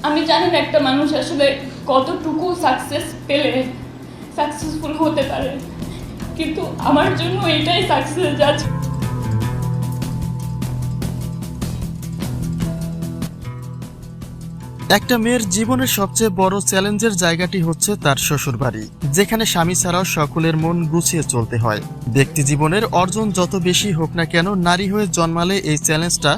আমি জানি না একটা মানুষ আসলে কতটুকু সাকসেস পেলে সাকসেসফুল হতে পারে, কিন্তু আমার জন্য এটাই সাকসেস যাচ্ছে। একটা মেয়ের জীবনের সবচেয়ে বড় চ্যালেঞ্জের জায়গাটি হচ্ছে তার শ্বশুরবাড়ি, যেখানে স্বামী ছাড়াও সকলের মন গুছিয়ে চলতে হয়। ব্যক্তি জীবনের অর্জন যত বেশি হোক না কেন, নারী হয়ে জন্মালে এই চ্যালেঞ্জটা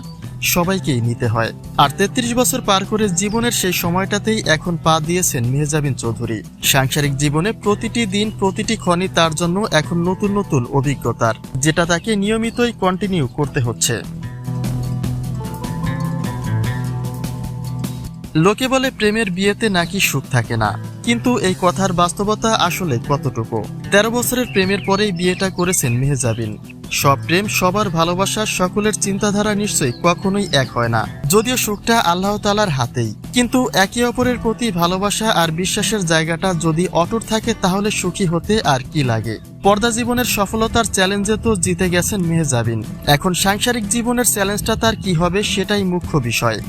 সবাইকেই নিতে হয়। আর ৩৩ বছর পার করে জীবনের সেই সময়টাতেই এখন পা দিয়েছেন মেহজাবিন চৌধুরী। সাংসারিক জীবনে প্রতিটি দিন, প্রতিটি ক্ষণই তার জন্য এখন নতুন নতুন অভিজ্ঞতার, যেটা তাকে নিয়মিতই কন্টিনিউ করতে হচ্ছে। লোকে বলে প্রেমের বিয়েতে নাকি সুখ থাকে না, কিন্তু এই কথার বাস্তবতা আসলে কতটুকু? ১৩ বছরের প্রেমের পরেই বিয়েটা করেছেন মেহজাবিন। সব প্রেম, সবার ভালোবাসা, সকলের চিন্তাধারা নিশ্চয়ই কখনোই এক হয় না, যদিও সুখটা আল্লাহ তাআলার হাতেই। কিন্তু একে অপরের প্রতি ভালোবাসা আর বিশ্বাসের জায়গাটা যদি অটুট থাকে, তাহলে সুখী হতে আর কি লাগে। পর্দা জীবনের সফলতার চ্যালেঞ্জে তো জিতে গেছেন মেহজাবিন, এখন সাংসারিক জীবনের চ্যালেঞ্জটা তার কি হবে সেটাই মুখ্য বিষয়।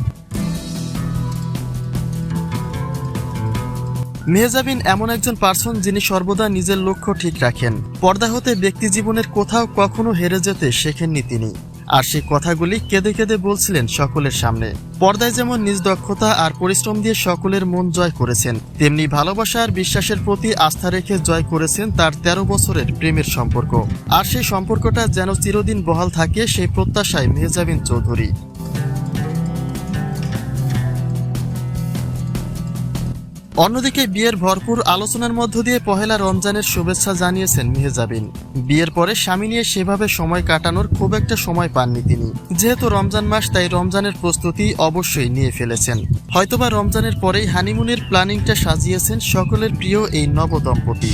মেহজাবিন এমন একজন পার্সন যিনি সর্বদা নিজের লক্ষ্য ঠিক রাখেন। পর্দা হতে ব্যক্তি জীবনের কোথাও কখনো হেরে যেতে শেখেননি তিনি, আর সেই কথাগুলি কেঁদে কেঁদে বলছিলেন সকলের সামনে। পর্দায় যেমন নিজ দক্ষতা আর পরিশ্রম দিয়ে সকলের মন জয় করেছেন, তেমনি ভালোবাসা আর বিশ্বাসের প্রতি আস্থা রেখে জয় করেছেন তার ১৩ বছরের প্রেমের সম্পর্ক। আর সেই সম্পর্কটা যেন চিরদিন বহাল থাকে, সেই প্রত্যাশায় মেহজাবিন চৌধুরী। অন্যদিকে বিয়ের ভরপুর আলোচনার মধ্য দিয়ে পহেলা রমজানের শুভেচ্ছা জানিয়েছেন মেহজাবিন। বিয়ের পরে স্বামী নিয়ে সেভাবে সময় কাটানোর খুব একটা সময় পাননি তিনি, যেহেতু রমজান মাস, তাই রমজানের প্রস্তুতি অবশ্যই নিয়ে ফেলেছেন। হয়তোবা রমজানের পরেই হানিমুনের প্ল্যানিংটা সাজিয়েছেন সকলের প্রিয় এই নবদম্পতি।